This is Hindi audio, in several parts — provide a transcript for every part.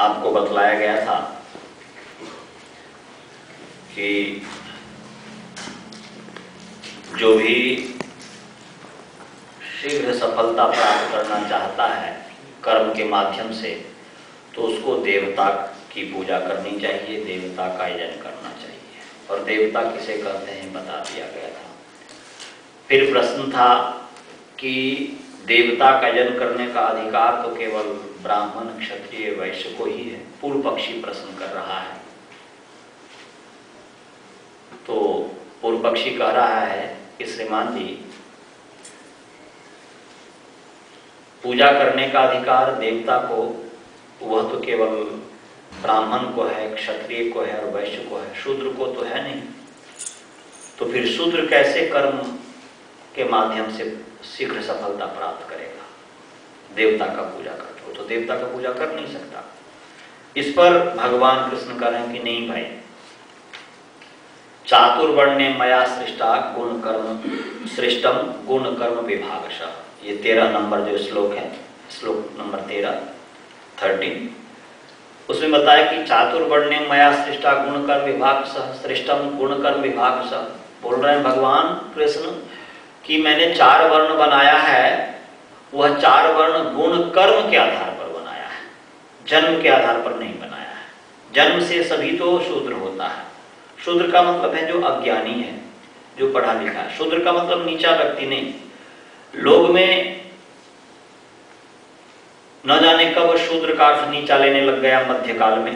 आपको बतलाया गया था कि जो भी शीघ्र सफलता प्राप्त करना चाहता है कर्म के माध्यम से, तो उसको देवता की पूजा करनी चाहिए, देवता का यजन करना चाहिए। और देवता किसे कहते हैं बता दिया गया था। फिर प्रश्न था कि देवता का यजन करने का अधिकार तो केवल ब्राह्मण, क्षत्रिय, वैश्य को ही है। पूर्व पक्षी प्रश्न कर रहा है। तो पूर्व पक्षी कह रहा है कि श्रीमान जी, पूजा करने का अधिकार देवता को वह तो केवल ब्राह्मण को है, क्षत्रिय को है और वैश्य को है, शूद्र को तो है नहीं। तो फिर शूद्र कैसे कर्म के माध्यम से शीघ्र सफलता प्राप्त करेगा? देवता का पूजा करते हो तो देवता का पूजा कर नहीं सकता। इस पर भगवान कृष्ण कह रहे हैं कि नहीं भाई, चातुर्वर्ण्य मया सृष्टा गुण कर्म सृष्टम गुण कर्म विभागशः। ये 13 नंबर जो श्लोक है, श्लोक नंबर 13 उसमें बताया कि चातुर्वर्ण्य मया सृष्टा गुण कर्म विभागशः सृष्टम गुण कर्म विभागशः। बोल रहे हैं भगवान कृष्ण कि मैंने 4 वर्ण बनाया है, वह 4 वर्ण गुण कर्म के आधार पर बनाया है, जन्म के आधार पर नहीं बनाया है। जन्म से सभी तो शूद्र होता है। शूद्र का मतलब है जो अज्ञानी है, जो पढ़ा लिखा है। शूद्र का मतलब नीचा व्यक्ति नहीं। लोग में न जाने कब शूद्र का अर्थ नीचा लेने लग गया मध्यकाल में,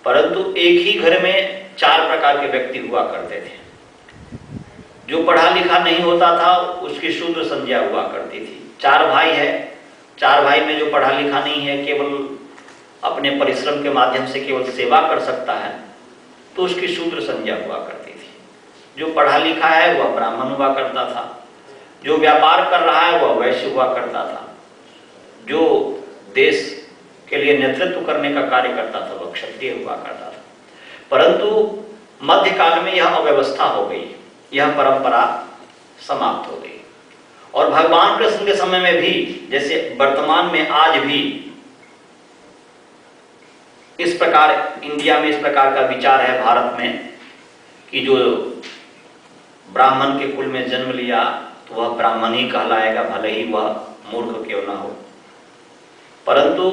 परंतु एक ही घर में 4 प्रकार के व्यक्ति हुआ करते थे। जो पढ़ा लिखा नहीं होता था उसकी शूद्र संज्ञा हुआ करती थी। 4 भाई है, 4 भाई में जो पढ़ा लिखा नहीं है, केवल अपने परिश्रम के माध्यम से केवल सेवा कर सकता है, तो उसकी शूद्र संज्ञा हुआ करती थी। जो पढ़ा लिखा है वह ब्राह्मण हुआ करता था, जो व्यापार कर रहा है वह वैश्य हुआ करता था, जो देश के लिए नेतृत्व करने का कार्य करता था वह क्षत्रिय हुआ करता था। परंतु मध्यकाल में यह अव्यवस्था हो गई, यह परंपरा समाप्त हो गई। और भगवान कृष्ण के समय में भी, जैसे वर्तमान में आज भी इस प्रकार इंडिया में इस प्रकार का विचार है भारत में कि जो ब्राह्मण के कुल में जन्म लिया तो वह ब्राह्मण ही कहलाएगा, भले ही वह मूर्ख क्यों ना हो। परंतु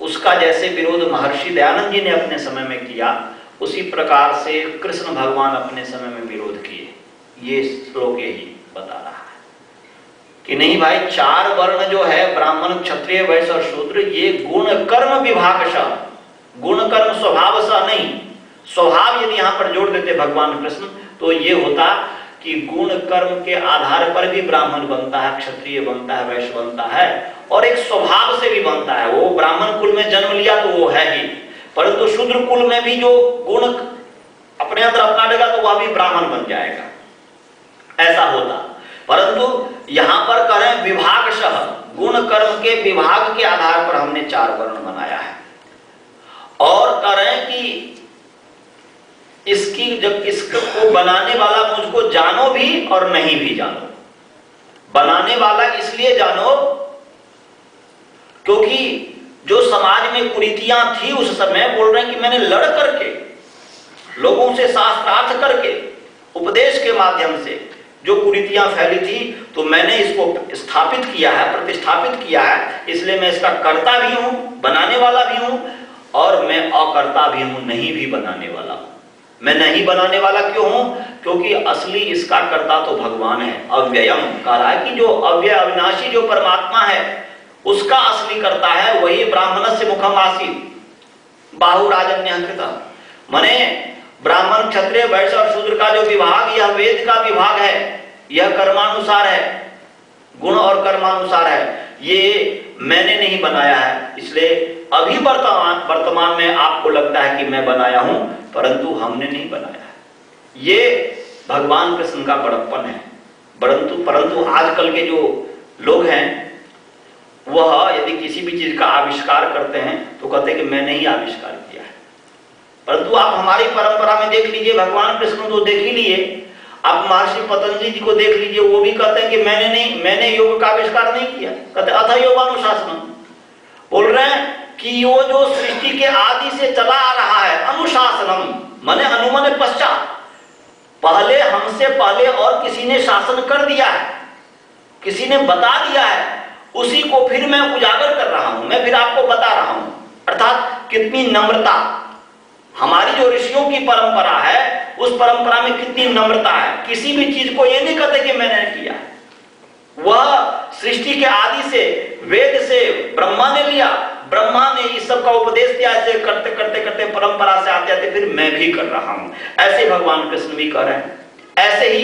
उसका जैसे विरोध महर्षि दयानंद जी ने अपने समय में किया, उसी प्रकार से कृष्ण भगवान अपने समय में विरोध किए। ये श्लोक यही बता रहा है कि नहीं भाई, 4 वर्ण जो है ब्राह्मण, क्षत्रिय, वैश्य और शूद्र, ये गुण कर्म विभागशः, गुण कर्म स्वभाव सा नहीं। स्वभाव यदि यहाँ पर जोड़ देते भगवान कृष्ण तो ये होता कि गुण कर्म के आधार पर भी ब्राह्मण बनता है, क्षत्रिय बनता है, वैश्य बनता है, और एक स्वभाव से भी बनता है। वो ब्राह्मण कुल में जन्म लिया तो वो है ही, परंतु शूद्र कुल में भी जो गुण अपने अंदर अपना लेगा तो वह भी ब्राह्मण बन जाएगा, ऐसा होता। परंतु यहां पर करें विभागशः, गुण कर्म के विभाग के आधार पर हमने 4 वर्ण बनाया है। और करें कि इसकी जब इसको बनाने वाला मुझको जानो भी और नहीं भी जानो। बनाने वाला इसलिए जानो क्योंकि जो समाज में कुरीतियां थी उस समय, बोल रहे हैं कि मैंने लड़ करके, लोगों से शास्त्रार्थ करके, उपदेश के माध्यम से जो कुरीतियां फैली थी, तो मैंने इसको स्थापित किया है, प्रतिष्ठापित किया है। इसलिए मैं इसका कर्ता भी हूं, बनाने वाला भी हूं, और मैं अकर्ता भी हूं, नहीं भी बनाने वाला हूं। मैं नहीं बनाने वाला क्यों हूं? क्योंकि असली इसका कर्ता तो भगवान है। अव्ययम कह रहा है कि जो अव्यय अविनाशी जो परमात्मा है उसका असली कर्ता है, वही ब्राह्मणस्य मुखम आसीत् बाहुराजन्यः कृतः। माने ब्राह्मण, क्षत्रिय, वैश्य और शूद्र का जो विभाग, यह वेद का विभाग है, यह कर्मानुसार है, गुण और कर्मानुसार है। ये मैंने नहीं बनाया है। इसलिए अभी वर्तमान में आपको लगता है कि मैं बनाया हूं, परंतु हमने नहीं बनाया है। ये भगवान कृष्ण का बड़प्पन है। परंतु आजकल के जो लोग हैं वह यदि किसी भी चीज का आविष्कार करते हैं तो कहते हैं कि मैंने ही आविष्कार किया है। परंतु आप हमारी परंपरा में देख लीजिए, भगवान कृष्ण तो देख ही लिए, आप महर्षि पतंजलि जी को देख लीजिए, वो भी कहते हैं कि मैंने योग का आविष्कार नहीं किया। कहते अथ योगानुशासनम। बोल रहे हैं कि वो जो सृष्टि के आदि से चला आ रहा है, अनुशासनम माने अनुमन पश्चात, पहले हमसे पहले और किसी ने शासन कर दिया है, किसी ने बता दिया है, उसी को फिर मैं उजागर कर रहा हूं, मैं फिर आपको बता रहा हूं। अर्थात कितनी नम्रता, हमारी जो ऋषियों की परंपरा है उस परंपरा में कितनी नम्रता है। किसी भी चीज को ये नहीं कहते कि मैंने किया, वह सृष्टि के आदि से वेद से ब्रह्मा ने लिया, ब्रह्मा ने इस सब का उपदेश दिया, ऐसे करते करते करते परंपरा से आते आते फिर मैं भी कर रहा हूं। ऐसे भगवान कृष्ण भी कर रहे हैं। ऐसे ही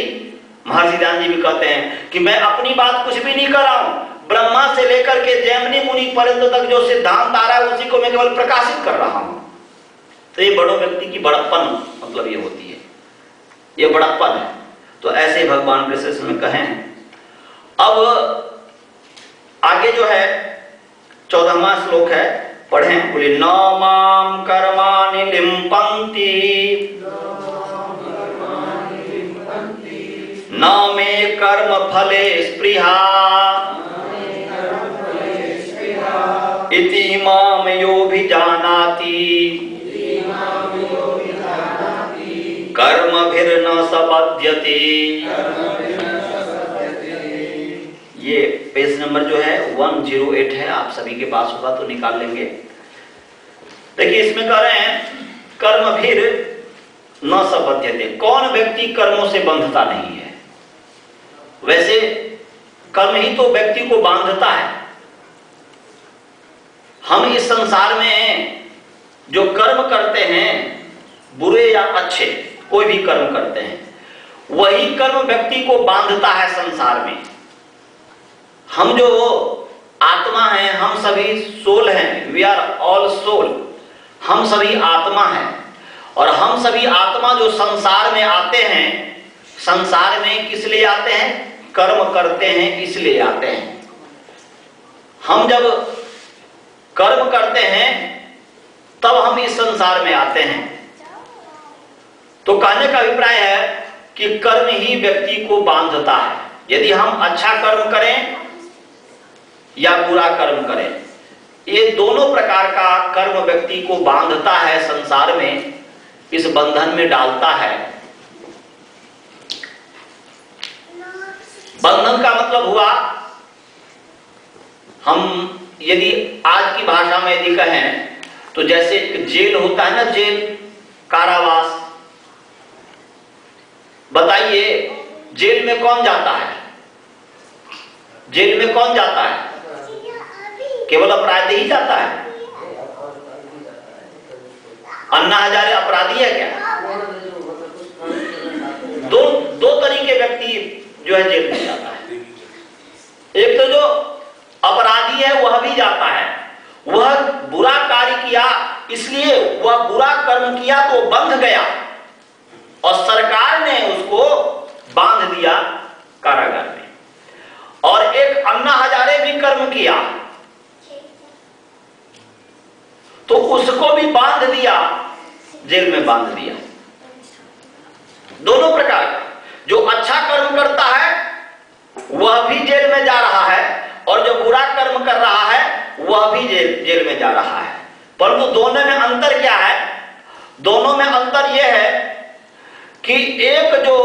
महर्षि ध्यान जी भी कहते हैं कि मैं अपनी बात कुछ भी नहीं कर रहा हूं, ब्रह्मा से लेकर के जैमिनी मुनि पर्यंत तक जो सिद्धांत आ रहा है उसी को मैं केवल प्रकाशित कर रहा हूं। तो ये बड़ों व्यक्ति की बड़प्पन मतलब ये होती है, ये बड़प्पन है। तो ऐसे भगवान कृष्ण में कहे हैं। अब आगे जो है 14वां श्लोक है, पढ़ें, बोले न माम कर्माणि लिम्पन्ति न मे कर्म फले स्पृहा इति माम योऽभिजानाति कर्मभिर्न सपद्यते। ये पेज नंबर जो है 108 है, आप सभी के पास होगा तो निकाल लेंगे। देखिए इसमें कह रहे हैं कर्मभिर न सपद्यते, कौन व्यक्ति कर्मों से बंधता नहीं है। वैसे कर्म ही तो व्यक्ति को बांधता है। हम इस संसार में जो कर्म करते हैं, बुरे या अच्छे कोई भी कर्म करते हैं, वही कर्म व्यक्ति को बांधता है संसार में। हम जो आत्मा हैं, हम सभी सोल हैं, वी आर ऑल सोल, हम सभी आत्मा हैं। और हम सभी आत्मा जो संसार में आते हैं, संसार में किस लिए आते हैं? कर्म करते हैं इसलिए आते हैं। हम जब कर्म करते हैं तब हम इस संसार में आते हैं। तो कहने का अभिप्राय है कि कर्म ही व्यक्ति को बांधता है। यदि हम अच्छा कर्म करें या बुरा कर्म करें, ये दोनों प्रकार का कर्म व्यक्ति को बांधता है संसार में, इस बंधन में डालता है। बंधन का मतलब हुआ, हम यदि आज की भाषा में यदि कहें तो जैसे जेल होता है ना, जेल, कारावास। बताइए जेल में कौन जाता है? जेल में कौन जाता है? केवल अपराधी ही जाता है। अन्ना हजारे अपराधी है क्या? दो तरीके व्यक्ति जो है जेल में जाता है। एक तो जो अपराधी है वह भी जाता है, वह बुरा कार्य किया इसलिए वह बुरा कर्म किया तो बंध गया और सरकार ने उसको बांध दिया कारागार में। और एक अन्ना हजारे भी कर्म किया तो उसको भी बांध दिया, जेल में बांध दिया। दोनों प्रकार का, जो अच्छा कर्म करता है वह भी जेल में जा रहा है और जो बुरा कर्म कर रहा है वह भी जेल में जा रहा है। परंतु दोनों में अंतर क्या है? दोनों में अंतर यह है कि एक जो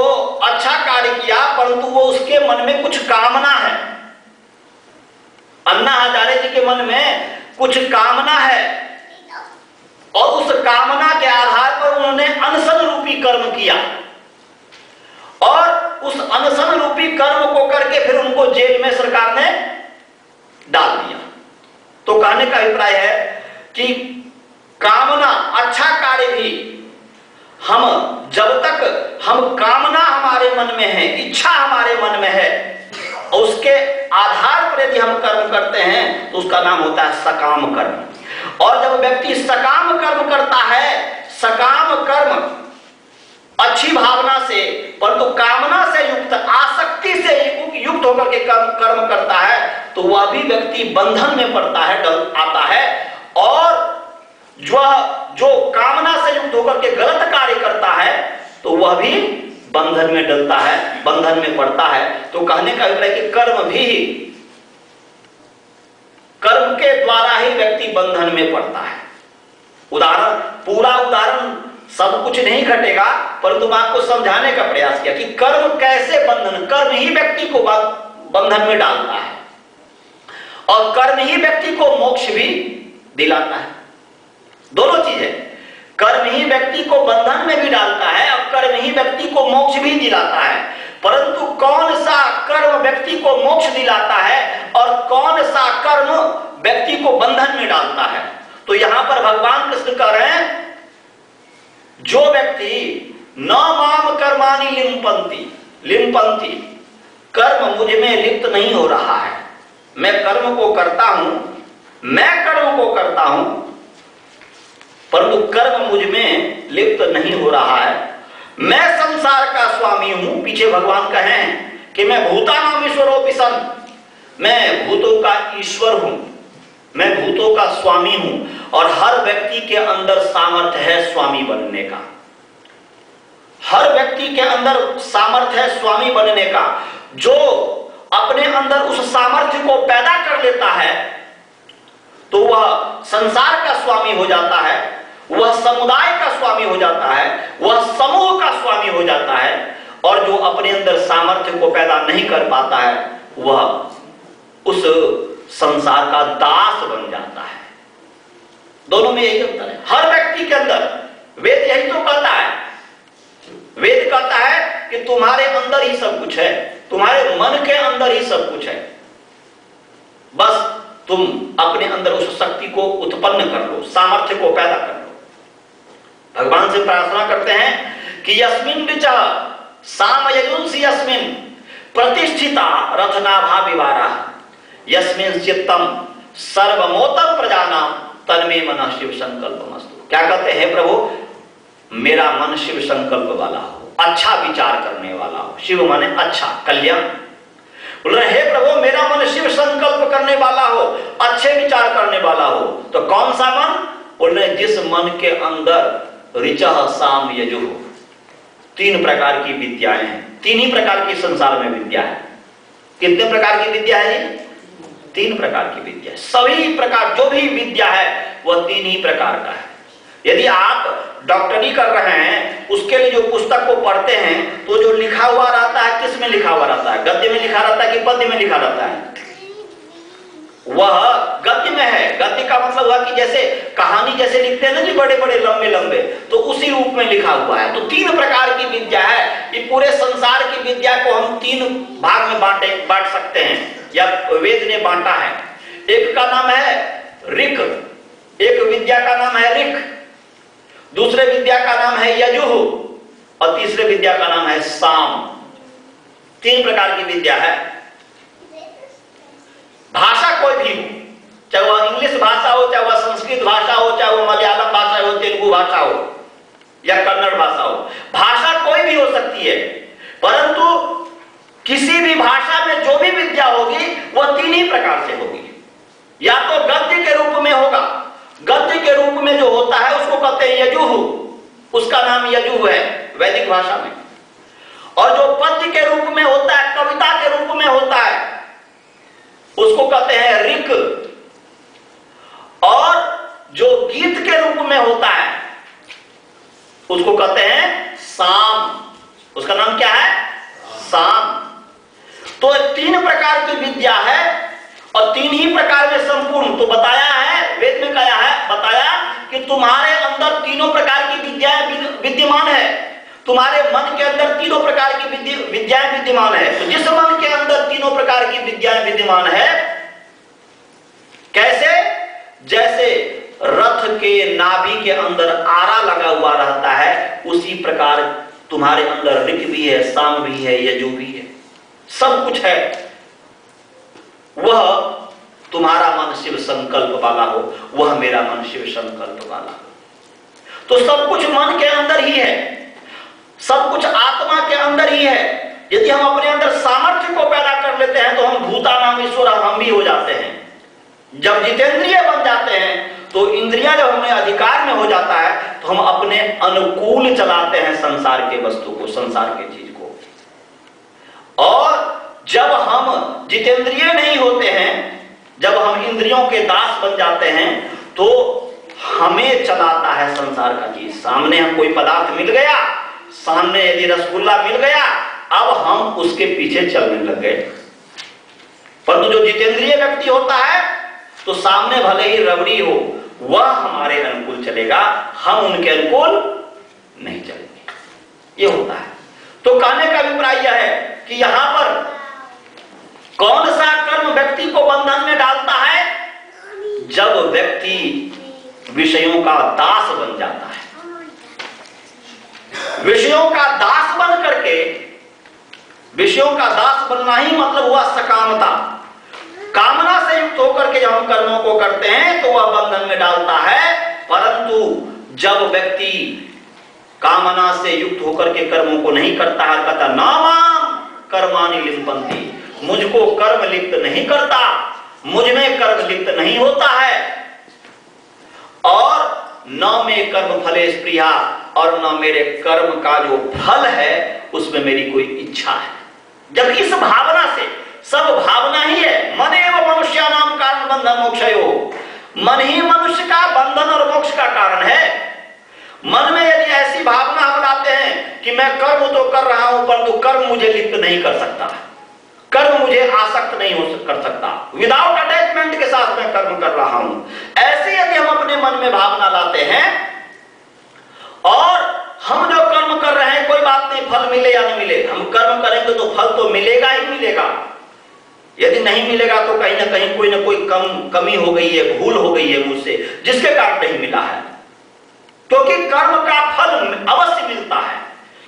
अच्छा कार्य किया परंतु वो उसके मन में कुछ कामना है। अन्ना हजारे जी के मन में कुछ कामना है और उस कामना के आधार पर उन्होंने अनशन रूपी कर्म किया और उस अनशन रूपी कर्म को करके फिर उनको जेल में सरकार ने डाल दिया। तो कहने का अभिप्राय है कि कामना, अच्छा कार्य भी हम जब तक हम कामना हमारे मन में है, इच्छा हमारे मन में है, उसके आधार पर यदि हम कर्म करते हैं तो उसका नाम होता है सकाम कर्म। और जब व्यक्ति सकाम कर्म करता है, सकाम कर्म अच्छी भावना से परंतु कामना से युक्त, आसक्ति से युक्त होकर के कर्म करता है तो वह भी व्यक्ति बंधन में पड़ता है, आता है। और जो कामना से युक्त होकर के गलत कार्य करता है तो वह भी बंधन में डलता है, बंधन में पड़ता है। तो कहने का अभिप्राय कि कर्म के द्वारा ही व्यक्ति बंधन में पड़ता है। उदाहरण, पूरा उदाहरण सब कुछ नहीं घटेगा, परंतु मैं आपको समझाने का प्रयास किया कि कर्म कैसे बंधन, कर्म ही व्यक्ति को बंधन में डालता है और कर्म ही व्यक्ति को मोक्ष भी दिलाता है। दोनों चीजें, कर्म ही व्यक्ति को बंधन में भी डालता है और कर्म ही व्यक्ति को मोक्ष भी दिलाता है। परंतु कौन सा कर्म व्यक्ति को मोक्ष दिलाता है और कौन सा कर्म व्यक्ति को बंधन में डालता है? तो यहां पर भगवान कृष्ण कह रहे हैं, जो व्यक्ति न माम कर्माणि लिम्पन्ति, कर्म मुझ में लिप्त नहीं हो रहा है, मैं कर्म को करता हूं, परंतु कर्म मुझ में लिप्त नहीं हो रहा है, मैं संसार का स्वामी हूं। पीछे भगवान कहें कि मैं भूतानाम ईश्वरोऽपि सन्, मैं भूतों का ईश्वर हूं, मैं भूतों का स्वामी हूं। और हर व्यक्ति के अंदर सामर्थ्य है स्वामी बनने का, हर व्यक्ति के अंदर सामर्थ्य है स्वामी बनने का। जो अपने अंदर उस सामर्थ्य को पैदा कर लेता है तो वह संसार का स्वामी हो जाता है, वह समुदाय का स्वामी हो जाता है, वह समूह का स्वामी हो जाता है। और जो अपने अंदर सामर्थ्य को पैदा नहीं कर पाता है वह उस संसार का दास बन जाता है। दोनों में यही अंतर है, हर व्यक्ति के अंदर। वेद यही तो कहता है, वेद कहता है कि तुम्हारे अंदर ही सब कुछ है, तुम्हारे मन के अंदर ही सब कुछ है, बस तुम अपने अंदर उस शक्ति को उत्पन्न कर लो, सामर्थ्य को पैदा कर लो। भगवान से प्रार्थना करते हैं कि यस्मिन् ऋचः सामयजुंसि यस्मिन् प्रतिष्ठिता रथनाभा विवाराः यस्मिन् चित्तम सर्वमोतम प्रजानाम तन्मे मनः शिव संकल्पमस्तु। क्या कहते हैं प्रभु? मेरा मन शिव संकल्प वाला हो, अच्छा विचार करने वाला हो। शिव माने अच्छा, कल्याण। बोल रहे हे प्रभु मेरा मन शिव संकल्प करने वाला हो, अच्छे विचार करने वाला हो। तो कौन सा मन? बोल रहे जिस मन के अंदर ऋचः साम यजुः, तीन प्रकार की विद्याएं हैं। तीन ही प्रकार की संसार में विद्या है। कितने प्रकार की विद्या है जी? तीन प्रकार की विद्या। सभी प्रकार जो भी विद्या है वह तीन ही प्रकार का है। यदि आप डॉक्टरी कर रहे हैं, उसके लिए जो पुस्तक को पढ़ते हैं तो जो लिखा हुआ रहता है, किस में लिखा हुआ रहता है? गद्य में लिखा रहता है कि पद्य में लिखा रहता है? वह गद्य में है। गद्य का मतलब हुआ कि जैसे कहानी जैसे लिखते हैं ना जी, बड़े बड़े लंबे लंबे, तो उसी रूप में लिखा हुआ है। तो तीन प्रकार की विद्या है। ये पूरे संसार की विद्या को हम तीन भाग में बांट सकते हैं, या वेद ने बांटा है। एक का नाम है ऋक, एक विद्या का नाम है ऋक, दूसरे विद्या का नाम है यजुः और तीसरे विद्या का नाम है साम। तीन प्रकार की विद्या है। भाषा कोई भी हो, चाहे वह इंग्लिश भाषा हो, चाहे वह संस्कृत भाषा हो, चाहे वह मलयालम भाषा हो, तेलुगु भाषा हो या कन्नड़ भाषा हो, भाषा कोई भी हो सकती है। परंतु किसी भी भाषा में जो भी विद्या होगी वह तीन ही प्रकार से होगी। या तो गद्य के रूप में होगा, गद्य के रूप में जो होता है उसको कहते हैं यजुः, उसका नाम यजुः है वैदिक भाषा में। और जो पद्य के रूप में होता है, कविता के रूप में होता है, उसको कहते हैं ऋक। और जो गीत के रूप में होता है उसको कहते हैं साम। उसका नाम क्या है? साम। तो तीन प्रकार की विद्या है और तीन ही प्रकार में संपूर्ण। तो बताया है, वेद में कहा है, बताया कि तुम्हारे अंदर तीनों प्रकार की विद्याएं विद्यमान है। तुम्हारे मन के अंदर तीनों प्रकार की विद्याएं विद्यमान है। तो जिस मन के अंदर तीनों प्रकार की विद्याएं विद्यमान है, कैसे? जैसे रथ के नाभि के अंदर आरा लगा हुआ रहता है, उसी प्रकार तुम्हारे अंदर ऋक भी है, साम भी है, यजु भी है, सब कुछ है। वह तुम्हारा मन शिव संकल्प वाला हो, वह मेरा मन शिव संकल्प वाला हो। तो सब कुछ मन के अंदर ही है, सब कुछ आत्मा के अंदर ही है। यदि हम अपने अंदर सामर्थ्य को पैदा कर लेते हैं तो हम भूतानाम ईश्वर हम भी हो जाते हैं। जब जितेंद्रिय बन जाते हैं तो इंद्रियां जब हमें अधिकार में हो जाता है तो हम अपने अनुकूल चलाते हैं संसार के वस्तु को, संसार के चीज को। और जब हम जितेंद्रिय नहीं होते हैं, जब हम इंद्रियों के दास बन जाते हैं, तो हमें चलाता है संसार का चीज। सामने हम कोई पदार्थ मिल गया, सामने यदि रसगुल्ला मिल गया, अब हम उसके पीछे चलने लग गए। परंतु जो जितेंद्रिय व्यक्ति होता है तो सामने भले ही रबड़ी हो, वह हमारे अनुकूल चलेगा, हम उनके अनुकूल नहीं चलेंगे। ये होता है। तो कहने का अभिप्राय यह है कि यहां पर कौन सा कर्म व्यक्ति को बंधन में डालता है? जब व्यक्ति विषयों का दास बन जाता है। विषयों का दास बन करके, विषयों का दास बनना ही मतलब हुआ सकामता। कामना से युक्त होकर के जब हम कर्मों को करते हैं तो वह बंधन में डालता है। परंतु जब व्यक्ति कामना से युक्त होकर के कर्मों को नहीं करता है, कहता नामाम कर्माणि लिम्पन्ति, मुझको कर्म लिप्त नहीं करता, मुझ में कर्म लिप्त नहीं होता है, और न में कर्म फले स्पृहा, और न मेरे कर्म का जो फल है उसमें मेरी कोई इच्छा है। जब इस भावना से, सब भावना ही है, मन एवं मनुष्यानाम कारण बंधन मोक्षयो, मन ही मनुष्य का बंधन और मोक्ष का कारण है। मन में यदि ऐसी भावना हम लाते हैं कि मैं कर्म तो कर रहा हूं परंतु कर्म मुझे लिप्त नहीं कर सकता, कर्म मुझे आसक्त नहीं कर सकता, विदाउट अटैचमेंट के साथ मैं कर्म कर रहा हूं, ऐसे यदि हम अपने मन में भावना लाते हैं और हम जो कर्म कर रहे हैं कोई बात नहीं फल मिले या नहीं मिले, हम कर्म करेंगे तो फल तो मिलेगा ही मिलेगा, यदि नहीं मिलेगा तो कहीं ना कोई कमी हो गई है, भूल हो गई है मुझसे, जिसके कारण नहीं मिला है। क्योंकि कर्म का फल अवश्य मिलता है,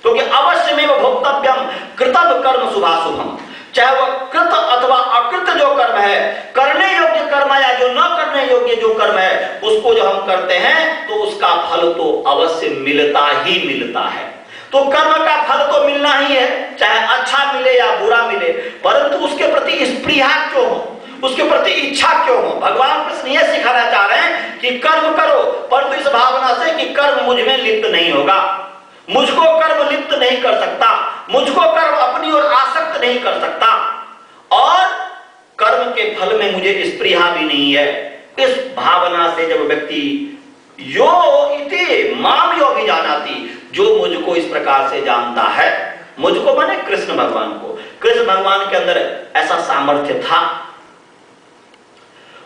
क्योंकि अवश्य में भोक्तव्यम कृतम कर्म शुभाशुभम, चाहे वह कृत अथवा अकृत जो कर्म है, करने योग्य कर्म या जो न करने योग्य जो कर्म है, उसको जो हम करते हैं तो उसका फल तो अवश्य मिलता ही मिलता है। तो कर्म का फल तो मिलना ही है, चाहे अच्छा मिले या बुरा मिले, परंतु उसके प्रति स्पृहा क्यों हो, उसके प्रति इच्छा क्यों हो? भगवान कृष्ण यह सिखाना चाह रहे हैं कि कर्म करो, परंतु इस भावना से कि कर्म मुझ में लिप्त नहीं होगा, मुझको कर्म लिप्त नहीं कर सकता, मुझको कर्म अपनी ओर आसक्त नहीं कर सकता, और कर्म के फल में मुझे स्पृहा भी नहीं है। इस भावना से जब व्यक्ति यो इति माम योगी जानाति, जो मुझको इस प्रकार से जानता है, मुझको माने कृष्ण भगवान को, कृष्ण भगवान के अंदर ऐसा सामर्थ्य था,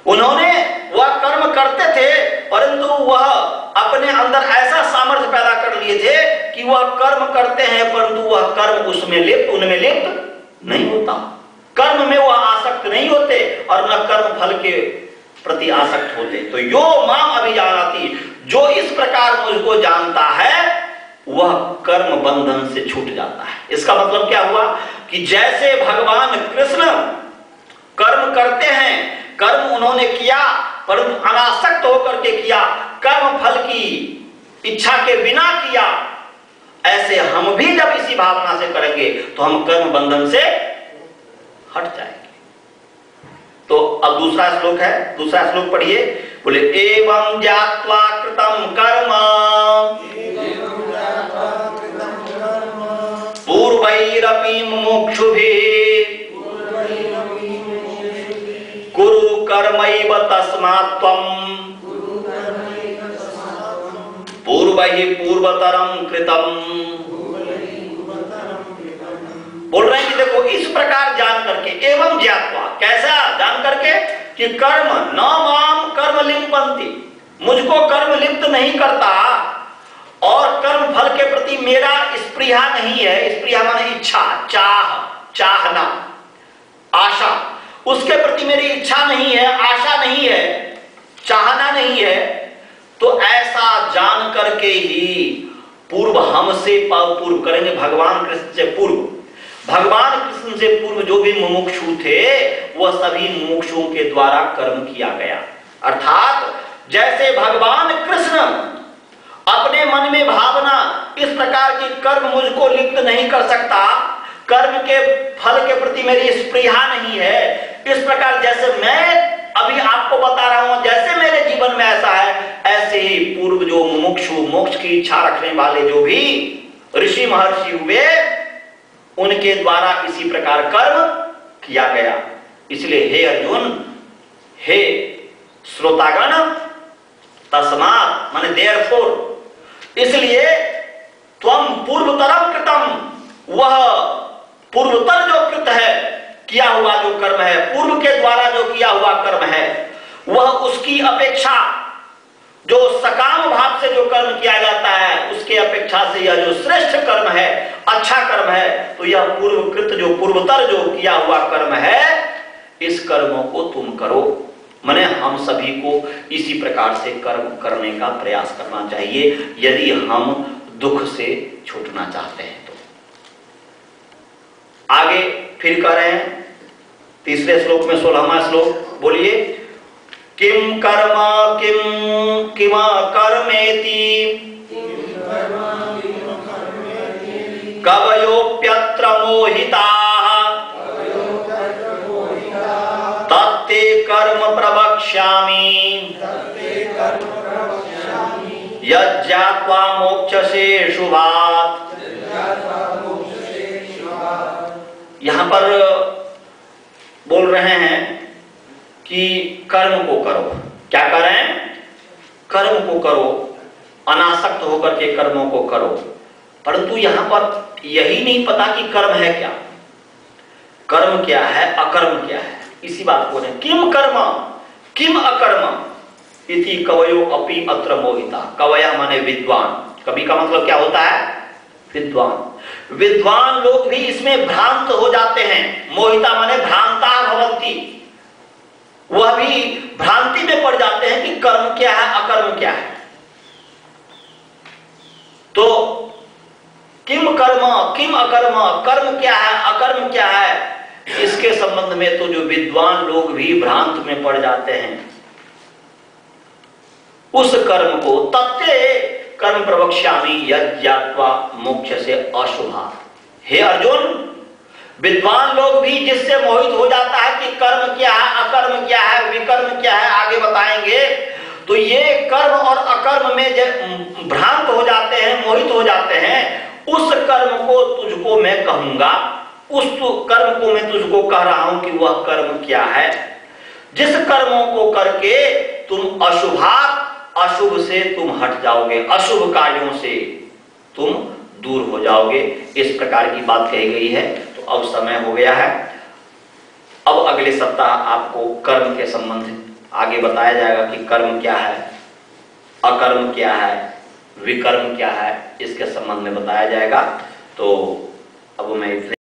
उन्होंने वह कर्म करते थे परंतु वह अपने अंदर ऐसा सामर्थ्य पैदा कर लिए थे कि वह कर्म करते हैं परंतु वह कर्म उनमें लिप्त नहीं होता, कर्म में वह आसक्त नहीं होते और न कर्म फल के प्रति आसक्त होते। तो यो माम अभिजानाति, जो इस प्रकार मुझको जानता है वह कर्म बंधन से छूट जाता है। इसका मतलब क्या हुआ कि जैसे भगवान कृष्ण कर्म करते हैं, कर्म उन्होंने किया परंतु अनासक्त होकर के किया, कर्म फल की इच्छा के बिना किया, ऐसे हम भी जब इसी भावना से करेंगे तो हम कर्म बंधन से हट जाएंगे। तो अब दूसरा श्लोक है, दूसरा श्लोक पढ़िए, बोले एवं ज्ञात्वा कृतम कर्म पूर्वैरपि मुमुक्षुभिः कुरु कर्मैव तस्मात् त्वं पूर्वैः पूर्वतरं कृतम्। बोल रहे हैं कि देखो इस प्रकार जान करके, एवं ज्ञात्वा, कैसा जान करके कि कर्म न माम कर्म लिम्पन्ति, मुझको कर्म लिप्त नहीं करता और कर्म फल के प्रति मेरा स्पृहा नहीं है। स्पृहा माने इच्छा, चाहना, आशा, उसके प्रति मेरी इच्छा नहीं है, आशा नहीं है, चाहना नहीं है। तो ऐसा जान करके ही पूर्व हमसे पूर्व करेंगे, भगवान कृष्ण से पूर्व, भगवान कृष्ण से पूर्व जो भी मुमुक्षु थे वह सभी मुमुक्षुओं के द्वारा कर्म किया गया। अर्थात जैसे भगवान कृष्ण अपने मन में भावना इस प्रकार की कर्म मुझको लिप्त नहीं कर सकता, कर्म के फल के प्रति मेरी स्पृहा नहीं है, इस प्रकार जैसे मैं अभी आपको बता रहा हूं, जैसे मेरे जीवन में ऐसा है, ऐसे ही पूर्व जो मुमुक्षु, मोक्ष की इच्छा रखने वाले जो भी ऋषि महर्षि हुए, उनके द्वारा इसी प्रकार कर्म किया गया। इसलिए हे अर्जुन, हे श्रोतागण, तस्मात् माने देयरफॉर, इसलिए त्वम पूर्वतरम कृतम, वह पूर्वतर जो कृत है, किया हुआ जो कर्म है, पूर्व के द्वारा जो किया हुआ कर्म है, वह उसकी अपेक्षा, जो सकाम भाव से जो कर्म किया जाता है उसके अपेक्षा से यह जो श्रेष्ठ कर्म है, अच्छा कर्म है, तो यह पूर्वकृत जो पूर्वतर जो किया हुआ कर्म है, इस कर्मों को तुम करो। माने हम सभी को इसी प्रकार से कर्म करने का प्रयास करना चाहिए यदि हम दुख से छूटना चाहते हैं। तो आगे फिर कह रहे हैं तीसरे श्लोक में 16वां श्लोक, बोलिए। किम कर्म किम कर्मेति कवयोप्यत्र मोहिताः तत्ते कर्म प्रवक्ष्यामि यज्ञात्वा मोक्षसे शुभात्। यहां पर बोल रहे हैं कि कर्म को करो। क्या करें? कर्म को करो, अनासक्त होकर के कर्मों को करो। परंतु यहां पर यही नहीं पता कि कर्म है क्या, कर्म क्या है, अकर्म क्या है। इसी बात को है किम कर्म किम अकर्म इति कवयो अपि अत्र मोहिता। कवय माने विद्वान, कवि का मतलब क्या होता है? विद्वान। विद्वान लोग भी इसमें भ्रांत हो जाते हैं। मोहिता माने भ्रांता भवन्ति, वह भी भ्रांति में पड़ जाते हैं कि कर्म क्या है, अकर्म क्या है। तो किम कर्म किम अकर्म, कर्म क्या है, अकर्म क्या है, इसके संबंध में तो जो विद्वान लोग भी भ्रांत में पड़ जाते हैं। उस कर्म को तत्ते कर्म प्रवक्ष्यामि यज्ञात्वा मोक्ष से अशुभा। हे अर्जुन, विद्वान लोग भी जिससे मोहित हो जाता है कि कर्म क्या है, अकर्म क्या है, विकर्म क्या है, आगे बताएंगे। तो ये कर्म और अकर्म में जब भ्रांत हो जाते हैं, मोहित हो जाते हैं, उस कर्म को तुझको मैं कहूंगा, उस कर्म को मैं तुझको कह रहा हूं कि वह कर्म क्या है, जिस कर्मों को करके तुम अशुभ से तुम हट जाओगे, अशुभ कार्यों से तुम दूर हो जाओगे। इस प्रकार की बात कही गई है। तो अब समय हो गया है। अब अगले सप्ताह आपको कर्म के संबंध आगे बताया जाएगा कि कर्म क्या है, अकर्म क्या है, विकर्म क्या है, इसके संबंध में बताया जाएगा। तो अब मैं